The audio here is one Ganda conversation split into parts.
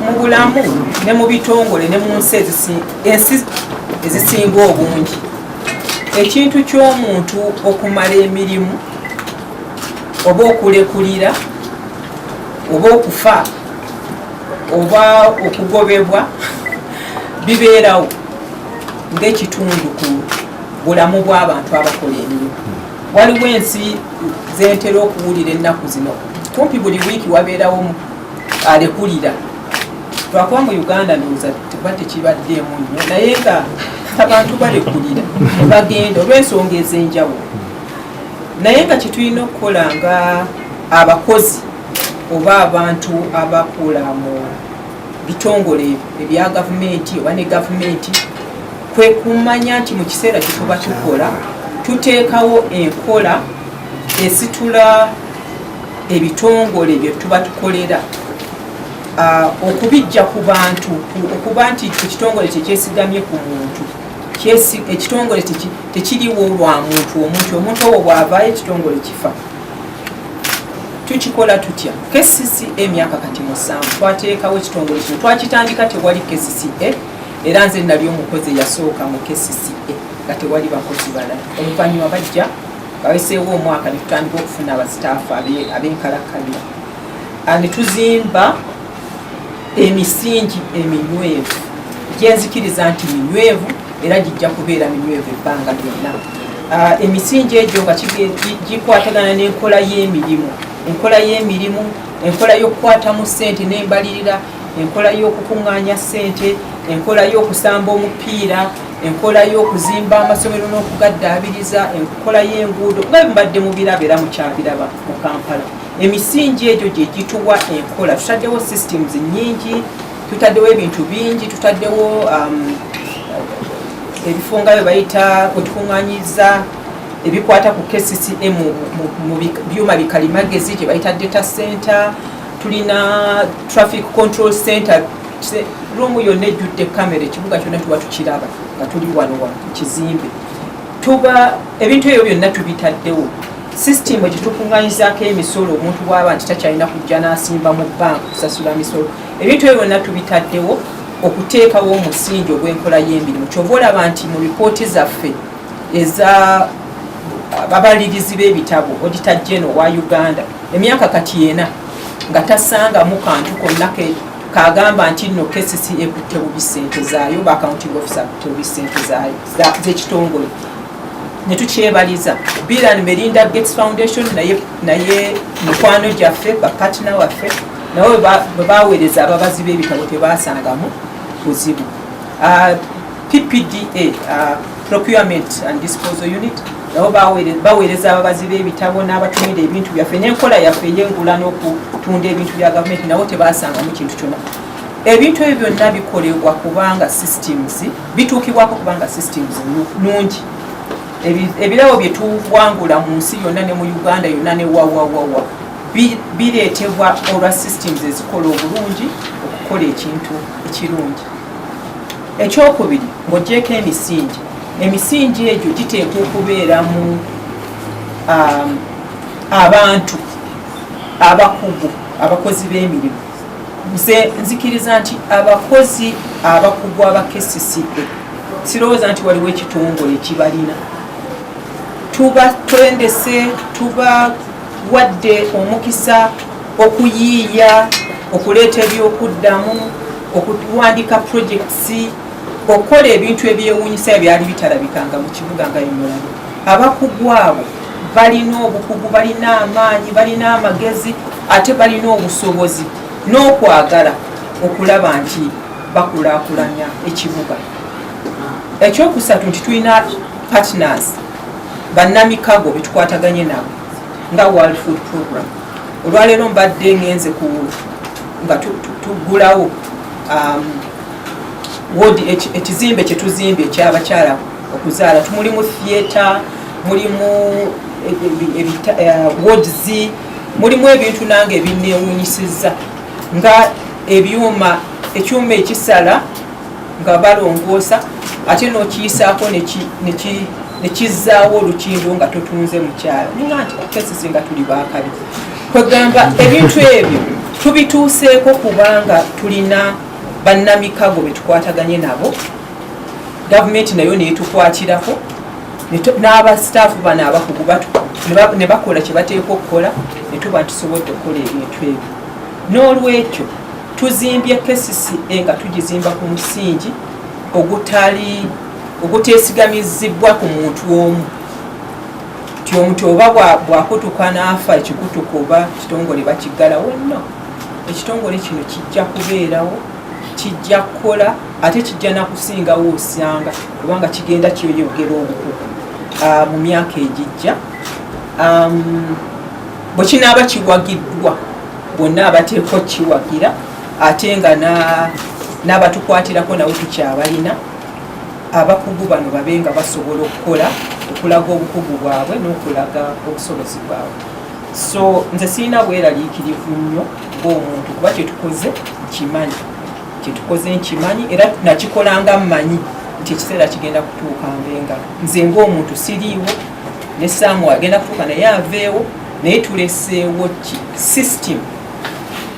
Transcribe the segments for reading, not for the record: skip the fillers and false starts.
mu bulamu ne mu bitongole ne mu nsi ezisinga obungi ekintu ky'omuntu okumala emirimu oba okulekulira oba okufa oba okugobebwa bibeerawo ng'ekitundu ku bulamu bw'abantu abakola emirimu. Waliwo ensi zentera okuwulira ennaku zino kumpi buli wiiki wabeerawo alekulira. Lwakuba mu Uganda ndowooza tuba tekibaddeemu nnyo naye nga abantu balekulira bagenda olw'ensonga ez'enjawulo. Naye nga kye tulina okukola nga abakozi oba abantu abakola mu bitongole ebya gavumenti oba ne gavumenti kwe kumanya nti mu kiseera kye tuba tukola tuteekawo enkola esitula ebitongole bye tuba tukolera okubijja ku bantu okuba nti ekitongole kyekyesigamye ku muntu ekitongole tekiriwo lwa omuntu owo bw'avaayo ekitongole kifa. Tukikola tutya? KCCA emyaka kati 7 twateekawo ekitongole kino twakitandika tewali KCCA era nze nali omukozi eyasooka mu KCCA nga tewali bakozi balala. Oluvannyuma bajja baweseewo omwaka ne tutandika okufuna abasitaafu ab'enkalakkalira ne tuzimba emisingi eminywevu gyenzikiriza nti minywevu era gijja kubeera minywevu ebbanga lyonna. Emisingi egyo nga gikwatagana n'enkola y'emirimu, enkola y'okukwatamu ssente n'embalirira, enkola y'okukuŋŋaanya ssente, enkola y'okusamba omupiira, enkola y'okuzimba amasomero n'okugaddaabiriza, enkola y'enguudo nga mbadde mubiraba era mukyabiraba mu Kampala. Emisingi egyo gye gituwa enkola. Tutaddewo systems nnyingi, tutaddewo ebintu bingi, tutaddewo ebifunga bye bayita otukuŋŋaanyiza ebikwata ku KCCA mu byuma bikalimagezi gye bayita data center, tulina traffic control center, ruumu yonna ejjudde kamera, ekibuga kyonna tuba tukiraba nga tuli wano mu kizimbe. Ebintu ebyo byonna tubitaddewo. System gye tukuŋŋaanyizaako emisolo omuntu bw'aba nti takyalina kujja n'asimba mu banka kusasula misolo. Ebintu ebyo byonna tubitaddewo okuteekawo omusingi ogw'enkola y'emirimu. Kyova olaba nti mu lipooti zaffe eza ababalirizi b'ebitabo Auditor General wa Uganda emyaka kati ena nga tasangamu kantu konna kagamba nti nno KCCA ekutte bubi ssente zaayo ba accounting officer akutte bubi ssente zaayo z'ekitongole. Ne tukyebaliza Bill and Melinda Gates Foundation naye mikwano gyaffe bapartner waffe nawe bwe baweereza ababazi b'ebitabo tebaasangamu buzibu. PPDA Procurement and Disposal Unit nabo baweereza ababazi b'ebitabo n'abatumira ebintu byaffe n'enkola yaffe ey'engula n'okutunda ebintu bya gavumenti nabo tebaasangamu kintu kyonna. Ebintu ebyo byonna bikolebwa kubanga systems bituukibwako kubanga systems nnungi. Ebirabo bye tuwangula mu nsi yonna ne mu Uganda yonna ne wawawawa bireetebwa olwa systems ezikola obulungi okukola ekintu ekirungi. Ekyokubiri ng'oggyeko emisingi egyo giteekwa okubeera mu abantu abakugu abakozi b'emirimu. Nze nzikiriza nti abakozi abakugu aba KCCA sirowooza nti waliwo ekitongole kibalina. Tuba twendese, tuba wadde omukisa okuyiiya, okuleeta ebyokuddamu, okuwandika projects, okukola ebintu ebyewuunyisa ebyali bitalabikanga mu kibuga nga Imulago. Abakugu abo balina obukugu, balina amaanyi, balina amagezi, ate balina obusobozi n'okwagala okulaba nti bakulaakulanya ekibuga. Ekyokusatu nti tulina partners bannamikago be tukwataganye nabo nga World Food Program. Olwaleero mbadde ngenze nga tuggulawo ekizimbe kye tuzimbe ekyabakyala okuzaala. Mulimu theatre, mulimu wards, mulimu ebintu nange ebinneewuunyisizza nga ekyuma ekisala nga balongoosa ate n'okiyisaako ne kizzaawo olukindo nga totunze mukyala. Ninga nti KCCA nga tuli baakabi. Kwegamba ebintu ebyo tubituuseeko kubanga tulina bannamikago betukwataganye nabo, gavumenti nayo netukwatirako, n'abasitaafu bano abakugu ne bakola kye bateeka okukola, ne tuba tusobodde okukola ebintu ebyo. N'olwekyo tuzimbye KCCA nga tugizimba ku musingi oguteesigamizibwa ku muntu omu. Ti omuntu oba bwakutuka n'afa, ekikutuko oba kitongole bakiggalawo, no. Ekitongole kino kijja kubeerawo, kijja kukola, ate kijja nakusingawo osanga, kubanga kigenda kyeyongera obukugu mu myaka egijja. Bwe kinaaba kiwagiddwa, bonna abateeka okukiwagira, ate nga n'abatukwatirako nabo tukyabalina, abakugu bano babe nga basobola okukola, okulaga obukugu bwabwe n'okulaga obusobozi bwabwe. So nze sirina bweraliikirivu nnyo ng'omuntu, kuba kyetukoze nkimanyi, era nakikolanga mmanyi nti ekiseera kigenda kutuuka mbenga nze ng'omuntu siriiwo, ne Saamu agenda kutuuka naye aveewo, naye tuleseewo system,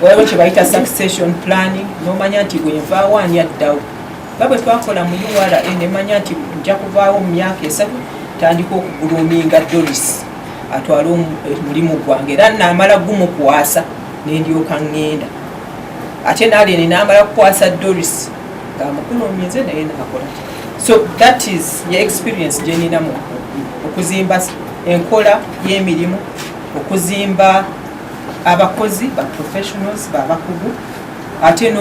waliwo kye bayita succession planning, n'omanya nti bwe nvaawo ani addawo. Nga bwe twakola mu URA nemanya nti nja kuvaawo mu myaka 3 tandika okuguluminga Doris atwala omulimu gwange, era naamala gumukwasa nendyoka ŋŋenda, ate naalene naamala kukwasa Doris ng'amuguluminze naye nakola. So that is ye experience gye nina mu okuzimba enkola y'emirimu, okuzimba abakozi ba professionals babakugu, ate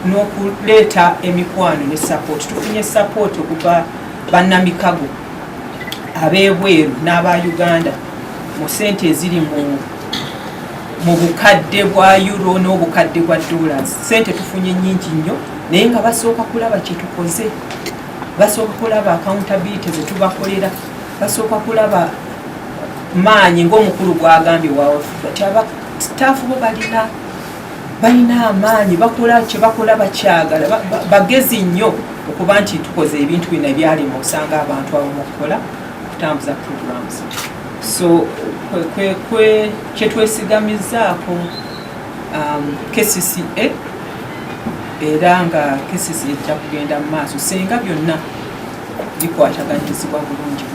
n'okuleeta emikwano ne support. Tufunye support okuva bannamikago ab'ebweru n'aba Uganda mu sente eziri mu bukadde bwa euro n'obukadde bwa dollars. Sente tufunye nnyingi nnyo, naye nga basooka kulaba kye tukoze, basooka kulaba accountability ze tubakolera, basooka kulaba maanyi ng'omukulu gwagambye waawe ti abasitaafu bo balina amaanyi, bakola kye bakola bakyagala, bagezi nnyo okuba nti tukoze ebintu bino ebyalima osanga abantu abamu okukola okutambuza programs. So kyetwesigamizaako KCCA, era nga KCCA ejja kugenda mu maaso senga byonna bikwataganyizibwa bulungi.